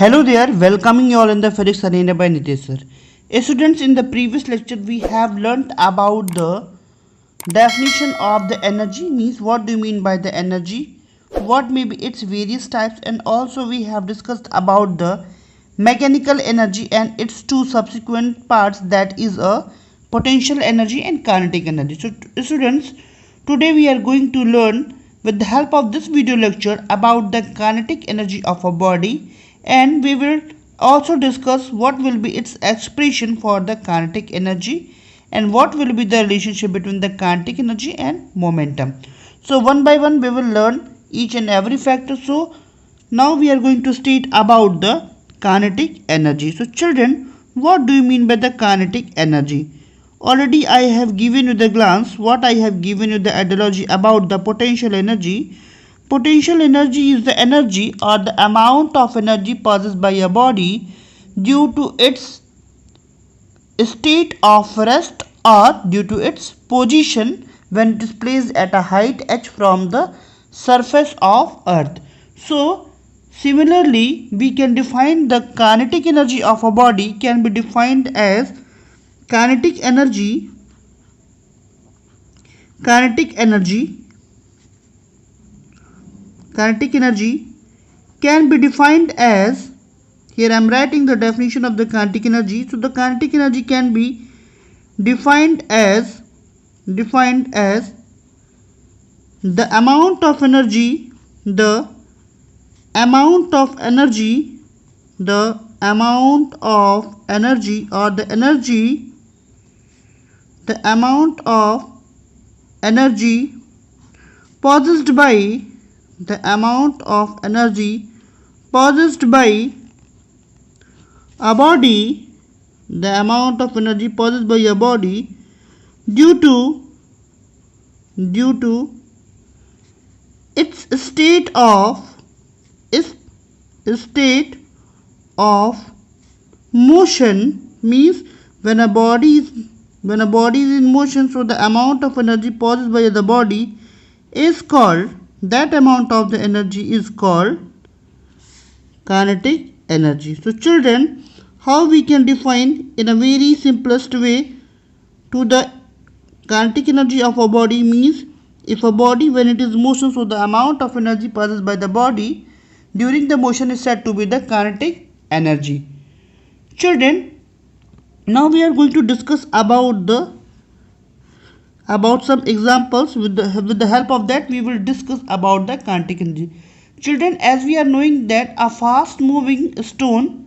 Hello there, welcoming you all in the physics arena by Nitesh sir. Students, in the previous lecture we have learnt about the definition of the energy, means what do you mean by the energy, what may be its various types, and also we have discussed about the mechanical energy and its two subsequent parts, that is a potential energy and kinetic energy. So students, today we are going to learn with the help of this video lecture about the kinetic energy of a body, and we will also discuss what will be its expression for the kinetic energy and what will be the relationship between the kinetic energy and momentum. So one by one we will learn each and every factor. So now we are going to state about the kinetic energy. So children, what do you mean by the kinetic energy? Already I have given you the glance, what I have given you the ideology about the potential energy. Potential energy is the energy or the amount of energy possessed by a body due to its state of rest or due to its position when it is placed at a height h from the surface of earth. So similarly we can define the kinetic energy of a body can be defined as kinetic energy kinetic energy can be defined as, here I am writing the definition of the kinetic energy. So the kinetic energy can be defined as the amount of energy the amount of energy or the amount of energy possessed by a body, due to its state of motion, means when a body is in motion, so the amount of energy possessed by the body is called, that amount of the energy is called kinetic energy. So children, how we can define in a very simplest way to the kinetic energy of a body, means if a body when it is motion, so the amount of energy possessed by the body during the motion is said to be the kinetic energy. Children, now we are going to discuss about some examples. With the help of that we will discuss about the kinetic energy. Children, as we are knowing that a fast moving stone,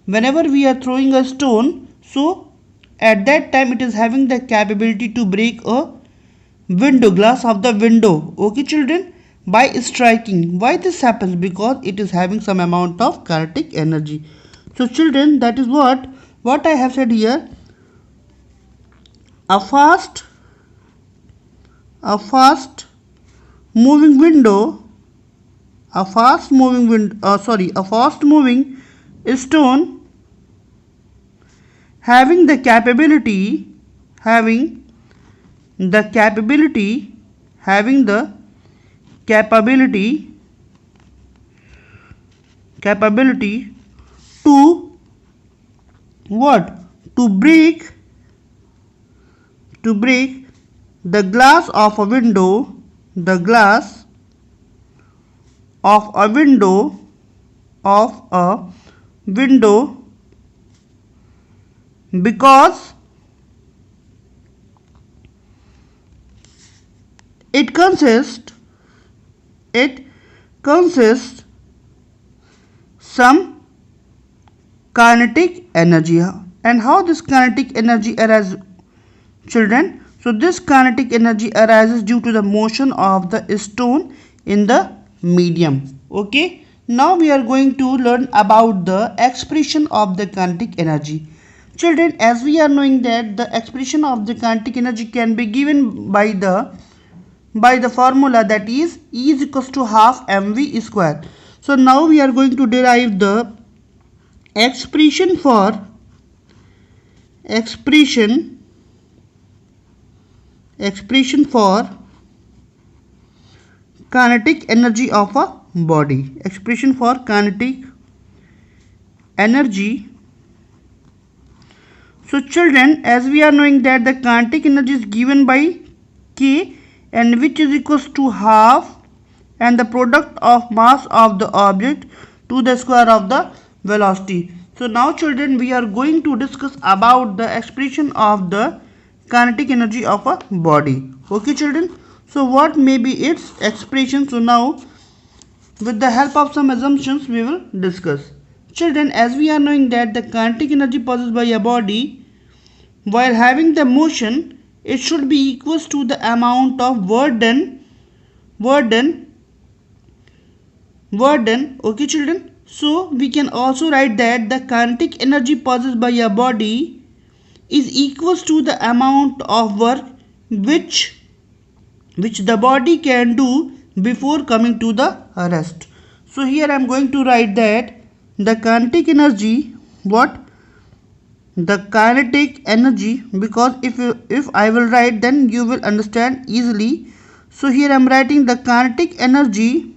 whenever we are throwing a stone, so at that time it is having the capability to break a window glass of the window, okay children, by striking. Why this happens? Because it is having some amount of kinetic energy. So children, that is what I have said here. A fast moving stone having the capability to what? To break the glass of a window, because it consists some kinetic energy. And how this kinetic energy arises, children? So this kinetic energy arises due to the motion of the stone in the medium. Okay, now we are going to learn about the expression of the kinetic energy. Children, as we are knowing that the expression of the kinetic energy can be given by the formula, that is E is equals to half mv square. So now we are going to derive the expression for kinetic energy of a body. Expression for kinetic energy. So children, as we are knowing that the kinetic energy is given by K, and which is equals to half and the product of mass of the object to the square of the velocity. So now children, we are going to discuss about the expression of the kinetic energy of a body. Okay children, so what may be its expression? So now with the help of some assumptions we will discuss. Children, as we are knowing that the kinetic energy possessed by a body while having the motion, it should be equals to the amount of work done. Okay children, so we can also write that the kinetic energy possessed by a body is equals to the amount of work which the body can do before coming to the rest. So here I am going to write that the kinetic energy, what? The kinetic energy, because if I will write, then you will understand easily. So here I am writing the kinetic energy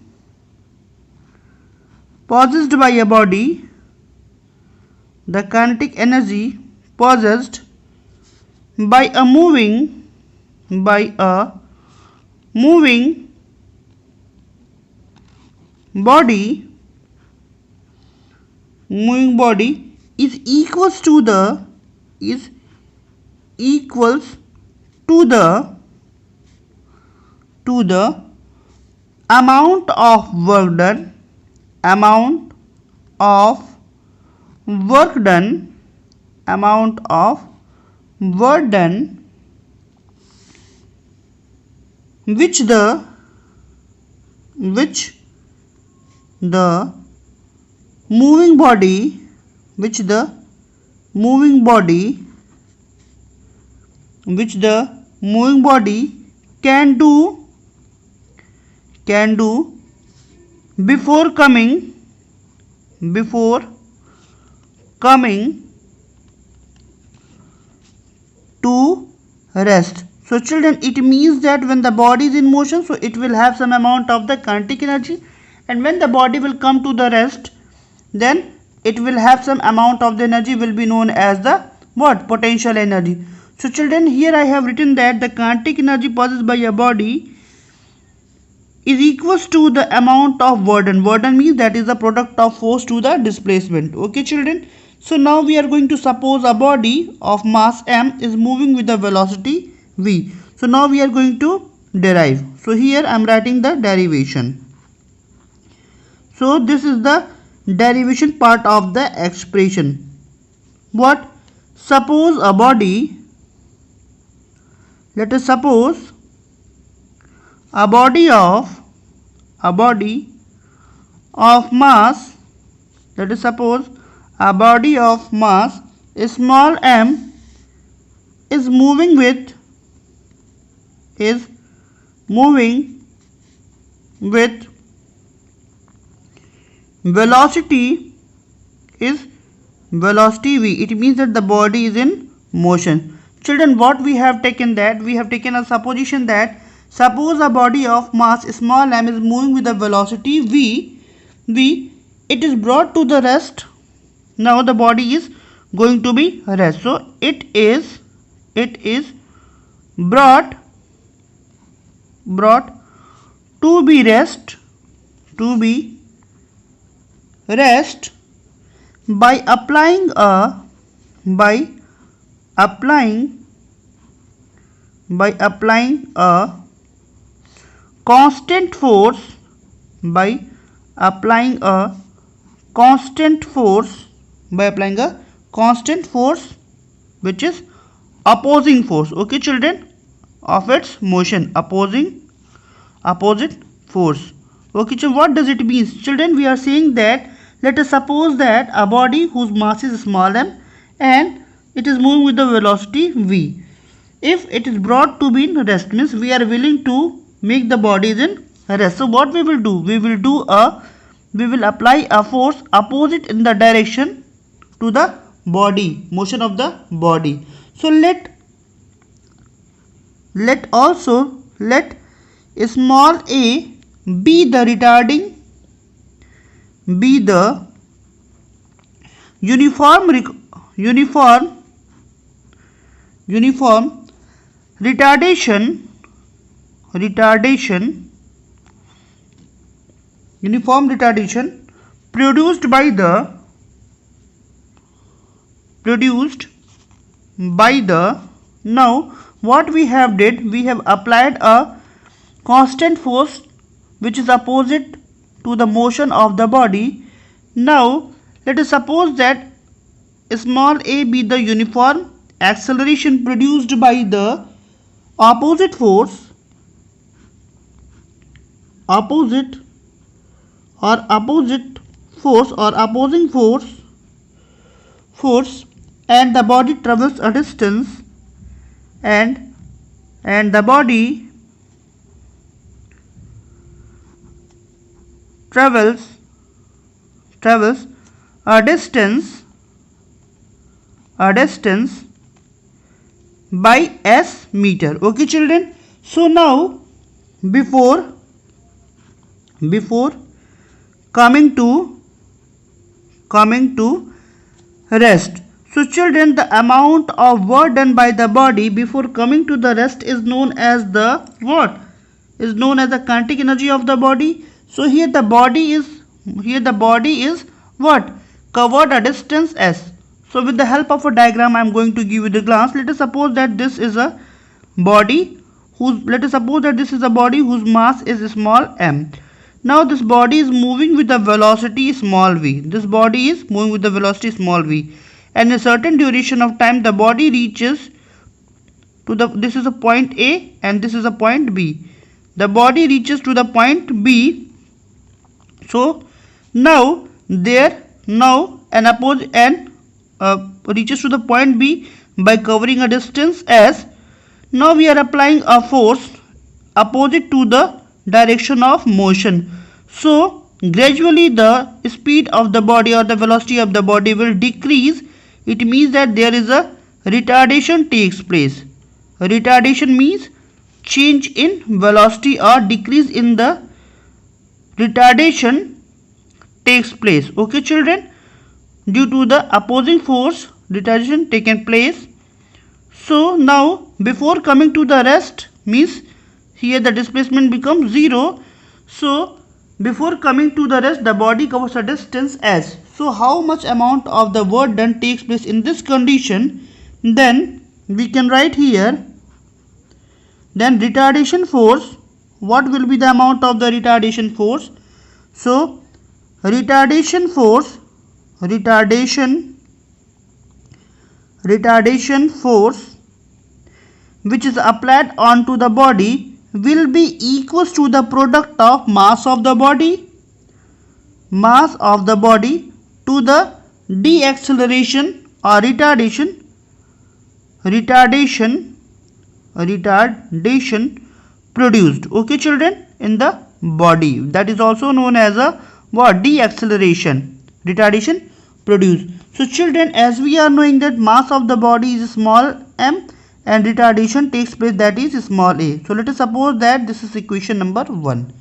possessed by a body, the kinetic energy possessed by a moving body is equals to the amount of work done which the moving body can do before coming to rest. So children, it means that when the body is in motion, so it will have some amount of the kinetic energy, and when the body will come to the rest, then it will have some amount of the energy will be known as the what? Potential energy. So children, here I have written that the kinetic energy possessed by a body is equals to the amount of work done. Work done means that is the product of force to the displacement. Okay children, so now we are going to suppose a body of mass m is moving with the velocity v. So now we are going to derive. So here I am writing the derivation. So this is the derivation part of the expression. What? Suppose a body, let us suppose a body of mass, let us suppose a body of mass small m is moving with velocity v. It means that the body is in motion. Children, what we have taken, that we have taken a supposition that suppose a body of mass small m is moving with the velocity v, it is brought to the rest. Now the body is going to be rest. So it is brought to be rest by applying a constant force which is opposing force. Okay children, of its motion, opposite force. Okay, so what does it mean? Children, we are saying that let us suppose that a body whose mass is small m and it is moving with the velocity v. If it is brought to be in rest, means we are willing to make the body in rest. So what we will do? We will apply a force opposite in the direction to the body, motion of the body. So let small a uniform retardation produced by the now what we have did, we have applied a constant force which is opposite to the motion of the body. Now let us suppose that small a be the uniform acceleration produced by the opposite force, opposing force, and the body travels a distance, and the body travels a distance by s meter. Okay children, so now before coming to rest, so children, the amount of work done by the body before coming to the rest is known as the what? Is known as the kinetic energy of the body. So here the body is what? Covered a distance s. So with the help of a diagram I am going to give you the glance. Let us suppose that this is a body whose mass is small m. Now this body is moving with the velocity small v. And a certain duration of time the body reaches to this is a point A and this is a point B. The body reaches to the point B. So now reaches to the point B by covering a distance s. Now we are applying a force opposite to the direction of motion. So gradually the speed of the body or the velocity of the body will decrease. It means that there is a retardation takes place. Retardation means change in velocity or decrease in the retardation takes place. Okay children, due to the opposing force retardation taken place. So now before coming to the rest means here the displacement becomes 0. So before coming to the rest the body covers a distance s. So how much amount of the work done takes place in this condition? Then we can write here, then retardation force, what will be the amount of the retardation force? So retardation force which is applied onto the body will be equals to the product of mass of the body to the deceleration or retardation produced. Okay children, in the body, that is also known as a what? Deceleration, retardation produced. So children, as we are knowing that mass of the body is small m and retardation takes place, that is small a. So let us suppose that this is equation number 1.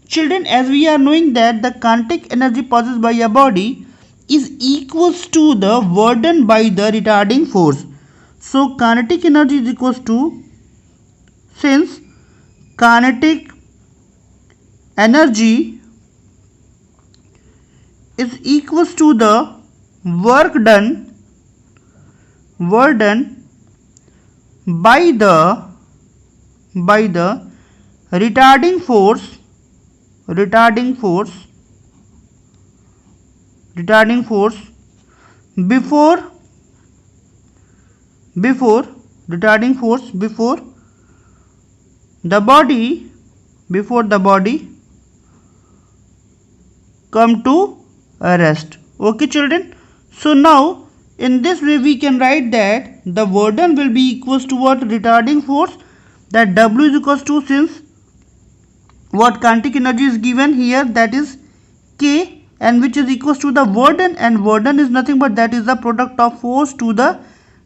Children, as we are knowing that the kinetic energy possessed by a body is equals to the work done by the retarding force. So kinetic energy is equals to, since kinetic energy is equals to the work done by the retarding force before the body come to rest. Okay children, so now in this way we can write that the work done will be equals to what? Retarding force, that W is equals to, since what kinetic energy is given here, that is K, and which is equals to the work done, and work done is nothing but that is the product of force to the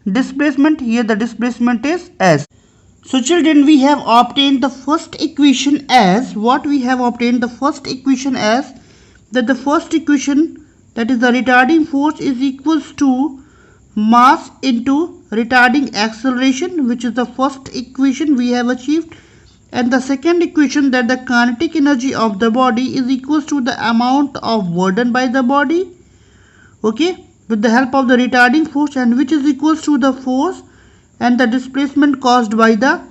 displacement. Here the displacement is S. So children, we have obtained the first equation as what? We have obtained the first equation as that the first equation that is the retarding force is equals to mass into retarding acceleration, which is the first equation we have achieved, and the second equation that the kinetic energy of the body is equals to the amount of burden by the body, okay, with the help of the retarding force, and which is equals to the force and the displacement caused by the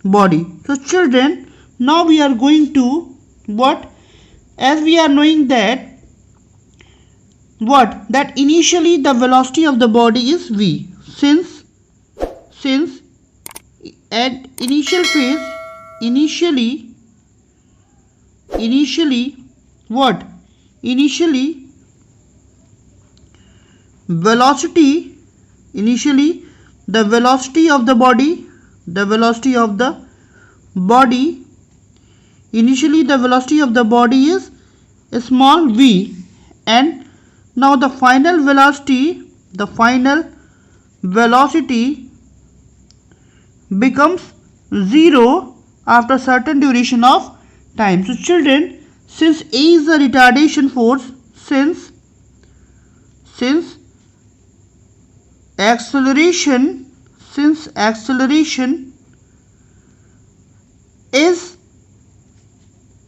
body. So children, now we are going to what, as we are knowing that what, that initially the velocity of the body is v, since at initial phase, initially what, initially velocity, initially the velocity of the body, initially the velocity of the body is small v, and now the final velocity becomes 0 after certain duration of time. So children, since A is the retardation force, since acceleration is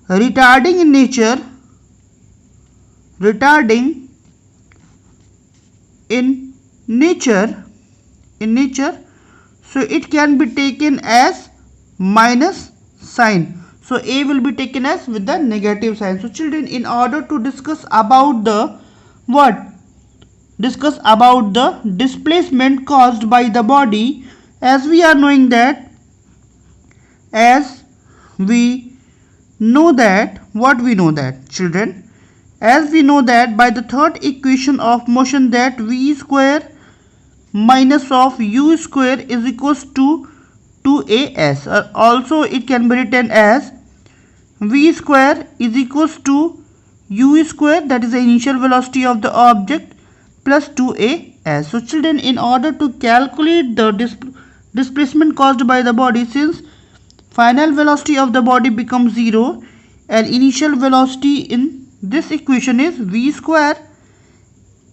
retarding in nature, so it can be taken as minus sign. So A will be taken as with the negative sign. So children, in order to discuss about the what, discuss about the displacement caused by the body, as we are knowing that, as we know that, what we know that children, as we know that by the third equation of motion, that v square minus of u square is equals to 2as, or also it can be written as v square is equals to u square, that is the initial velocity of the object, plus 2as. So children, in order to calculate the displacement caused by the body, since final velocity of the body becomes 0 and initial velocity in this equation is v square,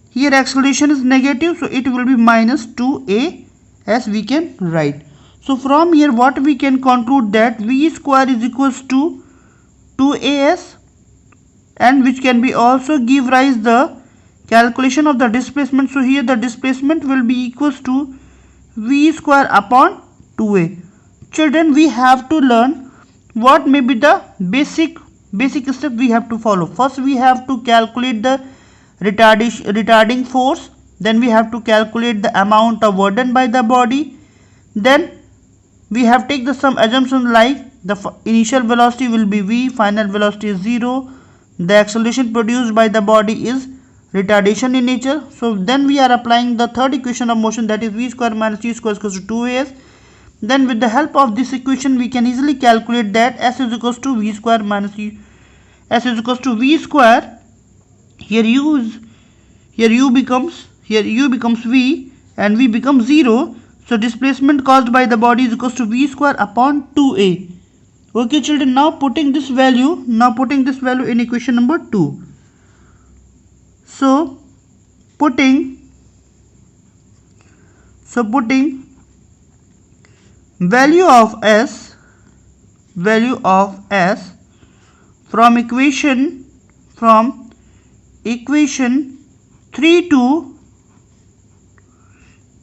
here acceleration is negative, so it will be minus 2a as we can write. So from here what we can conclude, that v square is equals to 2as, and which can be also give rise the calculation of the displacement. So here the displacement will be equals to v square upon 2a. Children, we have to learn what may be the basic step we have to follow. First we have to calculate the retarding force, then we have to calculate the amount of burden by the body, then we have take the some assumptions like the initial velocity will be v, final velocity is 0, the acceleration produced by the body is retardation in nature. So then we are applying the third equation of motion, that is v square minus u square is equals to 2as. Then with the help of this equation we can easily calculate that s is equals to v square minus u, s is equals to v square, here u becomes v and v becomes 0. So displacement caused by the body is equals to v square upon 2a. Okay children, now putting this value in equation number 2. So putting value of s from equation 3 to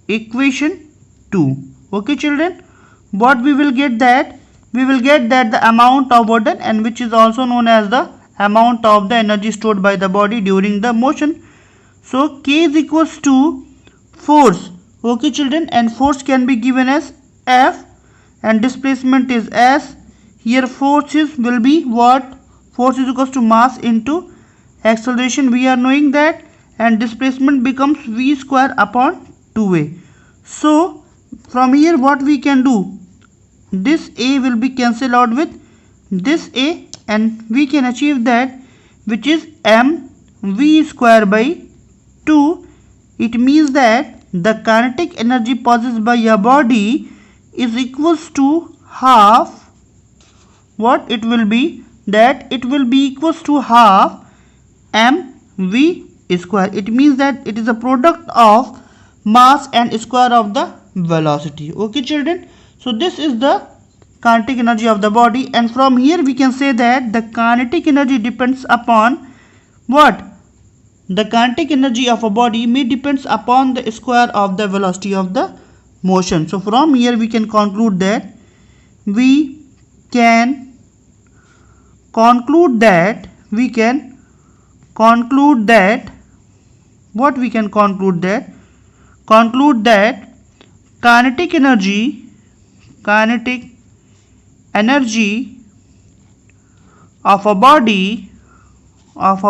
equation 2. Okay children, what we will get, that we will get that the amount of burden, and which is also known as the amount of the energy stored by the body during the motion. So k is equals to force. Okay children, and force can be given as F and displacement is S. Here forces will be what? Force is equals to mass into acceleration, we are knowing that, and displacement becomes v square upon 2a. So from here what we can do, this a will be cancelled out with this a, and we can achieve that, which is m v square by 2. It means that the kinetic energy possessed by a body is equals to half, what it will be, that it will be equals to half m v square. It means that it is a product of mass and square of the velocity. Okay children, so this is the kinetic energy of the body, and from here we can say that the kinetic energy depends upon what? The kinetic energy of a body may depends upon the square of the velocity of the motion. So from here we can conclude that kinetic energy of a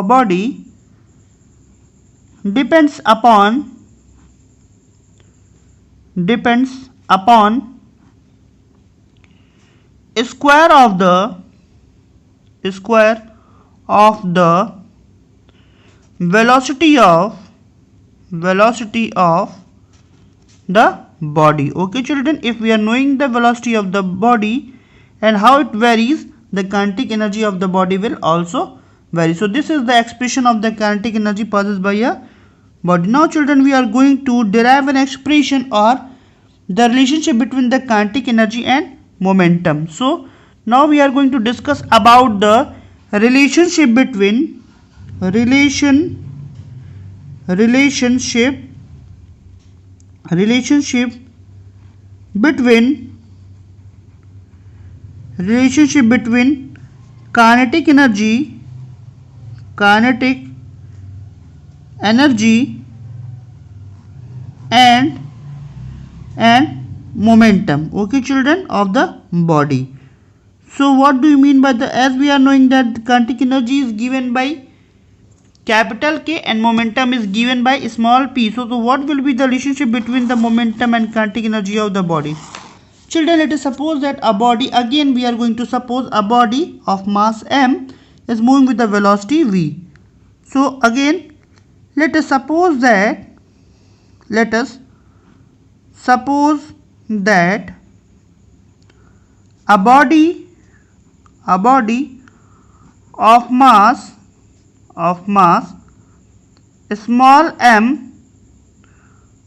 body depends upon square of the velocity of the body. Okay children, if we are knowing the velocity of the body and how it varies, the kinetic energy of the body will also vary. So this is the expression of the kinetic energy possessed by a body. Now children, we are going to derive an expression or the relationship between the kinetic energy and momentum. So now we are going to discuss about the relationship between kinetic energy and momentum. Okay children, of the body. So what do you mean by the, as we are knowing that the kinetic energy is given by capital K and momentum is given by small p. So what will be the relationship between the momentum and kinetic energy of the body? Children, let us suppose that a body, again we are going to suppose a body of mass m is moving with the velocity v. So again let us suppose that a body of mass small m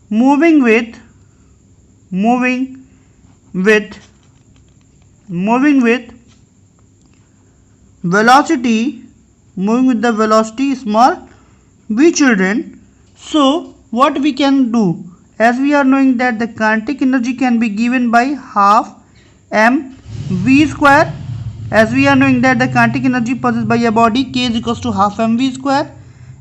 moving with velocity small v children. So what we can do, as we are knowing that the kinetic energy can be given by half m v square, as we are knowing that the kinetic energy possessed by a body k is equals to half mv square,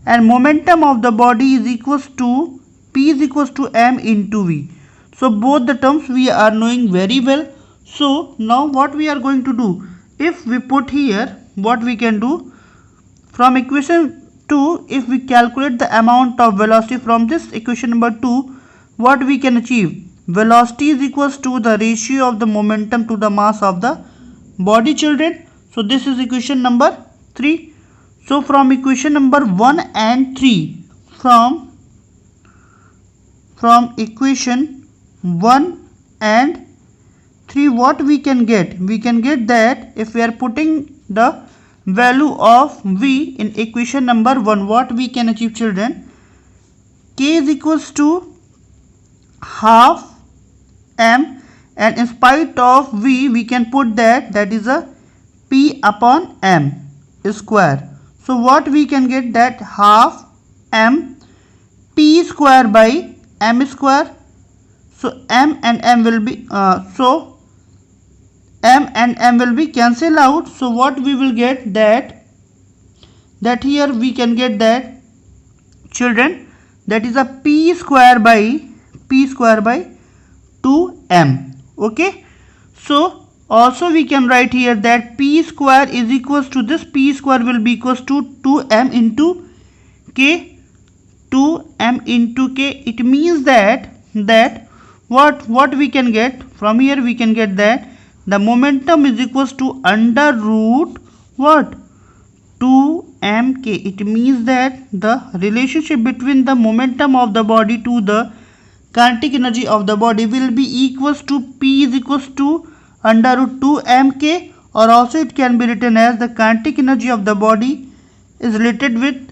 and momentum of the body is equals to p is equals to m into v. So both the terms we are knowing very well. So now what we are going to do, if we put here, what we can do from equation 2, if we calculate the amount of velocity from this equation number 2, what we can achieve? Velocity is equals to the ratio of the momentum to the mass of the body children. So this is equation number 3. So from equation number 1 and 3, from equation 1 and 3, what we can get? We can get that if we are putting the value of v in equation number 1, what we can achieve children? K is equals to half m, and in spite of v we can put that is a p upon m square. So what we can get, that half m p square by m square. So m and m will be cancelled out. So what we will get, that here we can get that children, that is a p square by 2m. Okay, so also we can write here that p square is equals to, this p square will be equals to 2m into k. 2m into k. It means that what we can get from here, we can get that the momentum is equals to under root what? 2mk. It means that the relationship between the momentum of the body to the kinetic energy of the body will be equals to p is equals to under root 2mk, or also it can be written as the kinetic energy of the body is related with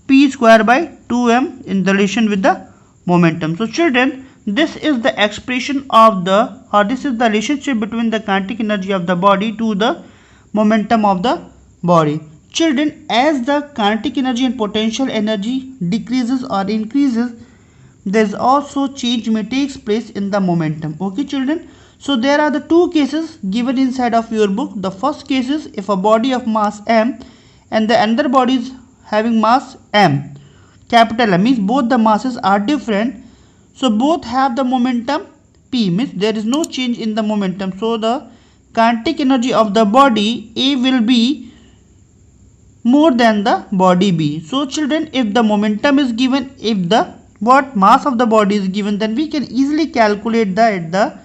p square by 2m in relation with the momentum. So children, this is the expression of the, or this is the relationship between the kinetic energy of the body to the momentum of the body. Children, as the kinetic energy and potential energy decreases or increases, there is also change may takes place in the momentum. Okay children, so there are the two cases given inside of your book. The first case is if a body of mass m and the another body is having mass m, capital M, means both the masses are different, so both have the momentum p, means there is no change in the momentum. So the kinetic energy of the body A will be more than the body B. So children, if the momentum is given, if the mass of the body is given, then we can easily calculate that the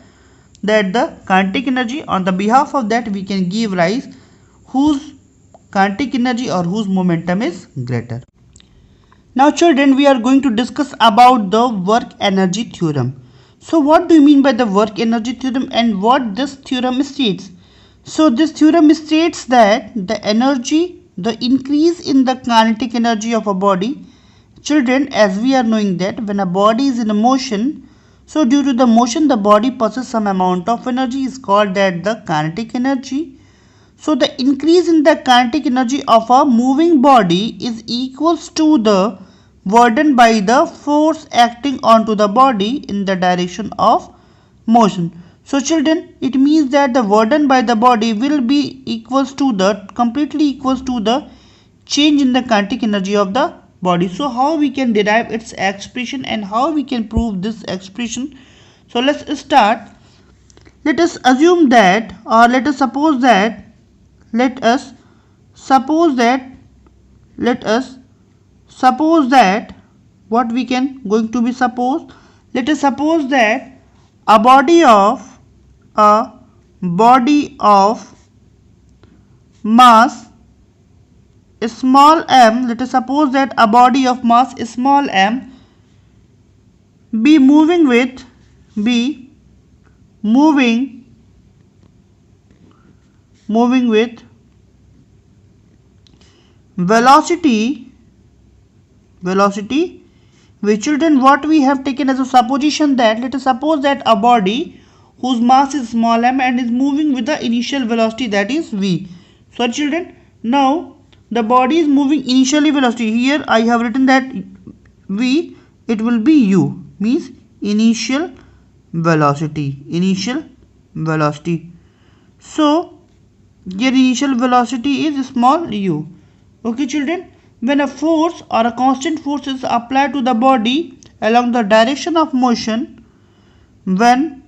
kinetic energy. On the behalf of that, we can give rise whose kinetic energy or whose momentum is greater. Now children, we are going to discuss about the work energy theorem. So what do you mean by the work energy theorem and what this theorem states? So this theorem states that the energy, the increase in the kinetic energy of a body. Children, as we are knowing that when a body is in a motion, so due to the motion the body possesses some amount of energy is called that the kinetic energy. So the increase in the kinetic energy of a moving body is equals to the burden by the force acting onto the body in the direction of motion. So children, it means that the burden by the body will be equals to the, completely equals to the change in the kinetic energy of the body. So how we can derive its expression and how we can prove this expression? So let's start. Let us assume that, or let us suppose that, let us suppose that what we can going to be suppose. Let us suppose that a body of mass small m, let us suppose that a body of mass small m be moving with velocity, which children, what we have taken as a supposition that, let us suppose that a body whose mass is small m and is moving with the initial velocity, that is v. So children, now the body is moving initially velocity. Here I have written that v, it will be u, means initial velocity. So here initial velocity is small u. Okay children, when a force or a constant force is applied to the body along the direction of motion, when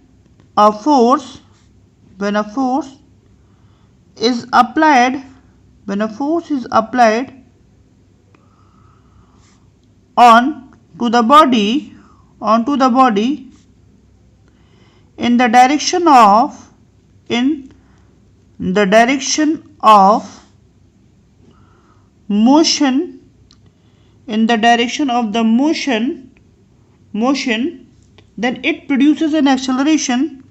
a force is applied onto the body in the direction of motion, then it produces an acceleration,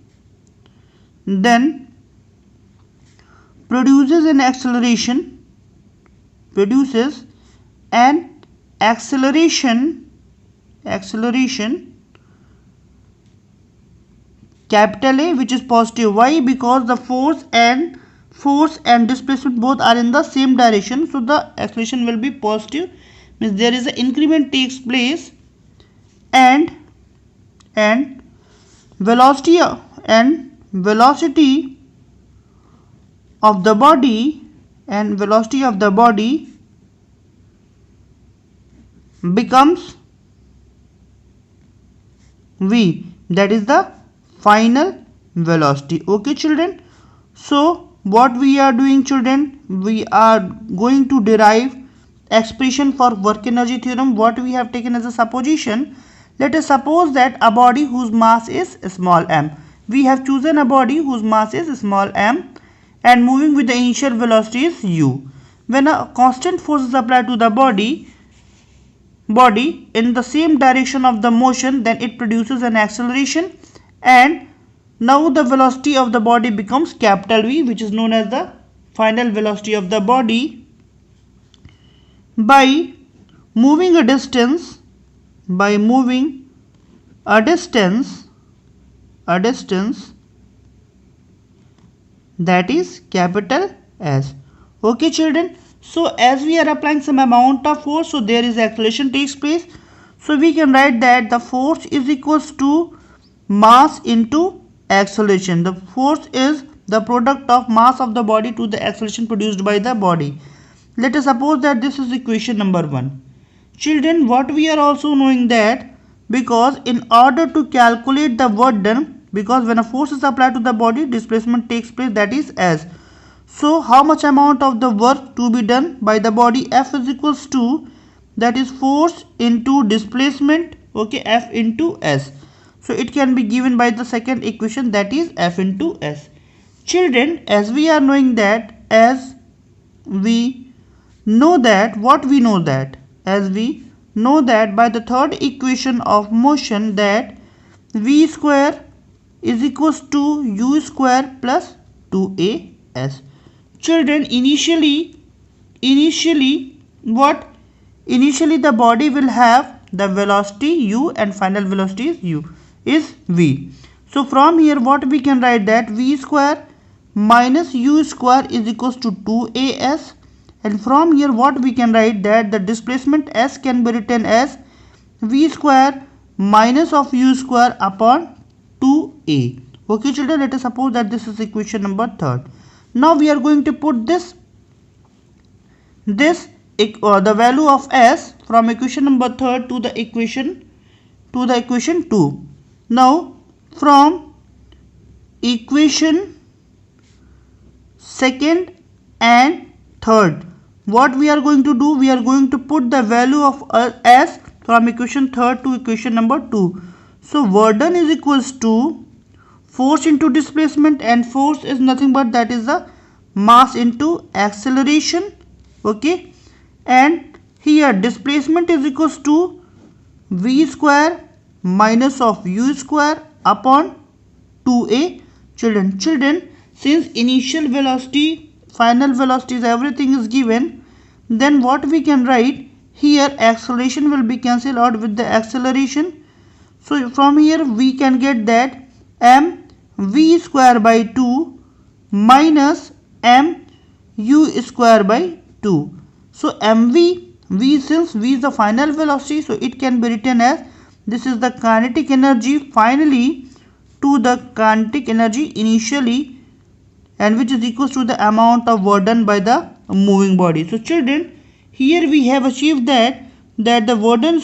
capital A, which is positive. Why? Because the force and displacement both are in the same direction, so the acceleration will be positive, means there is an increment takes place, and velocity of the body becomes v, that is the final velocity. Okay children, so what we are doing children, we are going to derive expression for work energy theorem. What we have taken as a supposition, let us suppose that a body whose mass is small m. We have chosen a body whose mass is small m and moving with the initial velocity is u. When a constant force is applied to the body in the same direction of the motion, then it produces an acceleration, and now the velocity of the body becomes capital V, which is known as the final velocity of the body, by moving a distance, by moving a distance that is capital S. Okay children, so as we are applying some amount of force, so there is acceleration takes place. So we can write that the force is equals to mass into acceleration. The force is the product of mass of the body to the acceleration produced by the body. Let us suppose that this is equation number 1. Children, what we are also knowing that because in order to calculate the work done, because when a force is applied to the body, displacement takes place, that is S. So how much amount of the work to be done by the body? F is equals to, that is force into displacement, okay, F into S. So it can be given by the second equation, that is F into S. Children, as we are knowing that, as we know that, what we know that, as we know that by the third equation of motion, that V square is equals to U square plus 2AS. Children, initially what? Initially the body will have the velocity U and final velocity is V. So from here what we can write, that V square minus U square is equals to 2AS. And from here what we can write, that the displacement S can be written as V square minus of U square upon 2A. Okay children, let us suppose that this is equation number 3. Now we are going to put the value of S from equation number 3 to the equation 2. Now from equation 2nd and 3rd, what we are going to do, we are going to put the value of S from equation 3rd to equation number 2. So work done is equals to force into displacement, and force is nothing but that is the mass into acceleration, okay, and here displacement is equals to V square minus of U square upon 2A. Children, since initial velocity, final velocities, everything is given, then what we can write here, acceleration will be cancelled out with the acceleration. So from here we can get that mv square by 2 minus mu square by 2. So v, since v is the final velocity, so it can be written as, this is the kinetic energy finally to the kinetic energy initially, and which is equals to the amount of work done by the moving body. So children, here we have achieved that the work done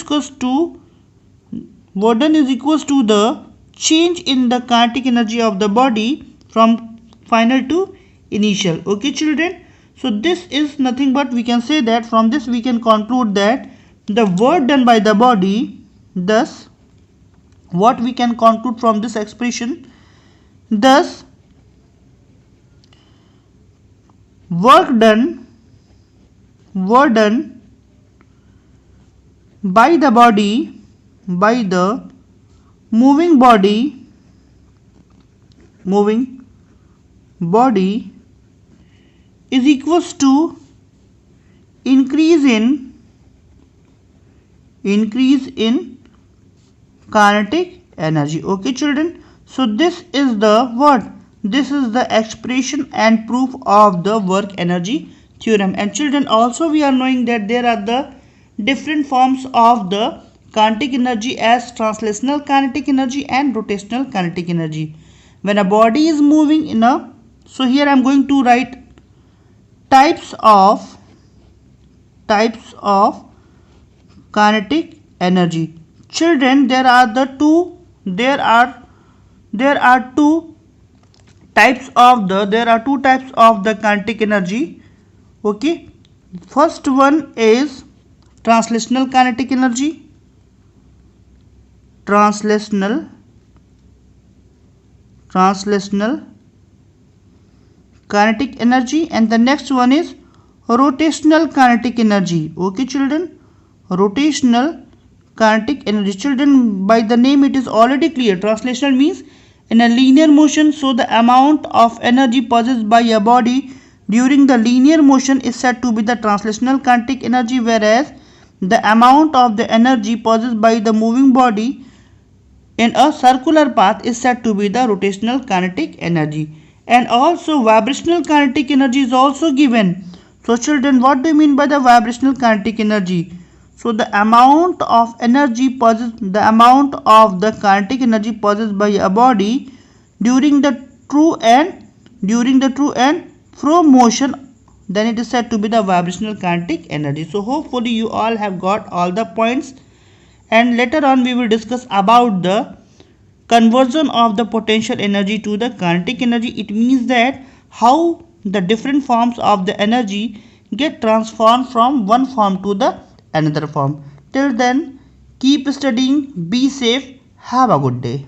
is equals to the change in the kinetic energy of the body from final to initial. Okay children, so this is nothing but, we can say that from this we can conclude that the work done by the body, thus what we can conclude from this expression, thus work done by the body, by the moving body is equals to increase in kinetic energy. Okay children, so this is the what? This is the expression and proof of the work energy theorem. And children, also we are knowing that there are the different forms of the kinetic energy as translational kinetic energy and rotational kinetic energy. When a body is moving in a, so here I am going to write types of kinetic energy. Children, there are two types of the kinetic energy. Okay, first one is translational kinetic energy, translational kinetic energy, and the next one is rotational kinetic energy. Okay children, rotational kinetic energy. Children, by the name it is already clear, translational means in a linear motion, so the amount of energy possessed by a body during the linear motion is said to be the translational kinetic energy, whereas the amount of the energy possessed by the moving body in a circular path is said to be the rotational kinetic energy. And also vibrational kinetic energy is also given. So children, what do you mean by the vibrational kinetic energy? So the amount of energy possessed, the amount of the kinetic energy possessed by a body during the true and fro motion, then it is said to be the vibrational kinetic energy. So hopefully you all have got all the points, and later on we will discuss about the conversion of the potential energy to the kinetic energy. It means that how the different forms of the energy get transformed from one form to the another form. Till then, keep studying, be safe, have a good day.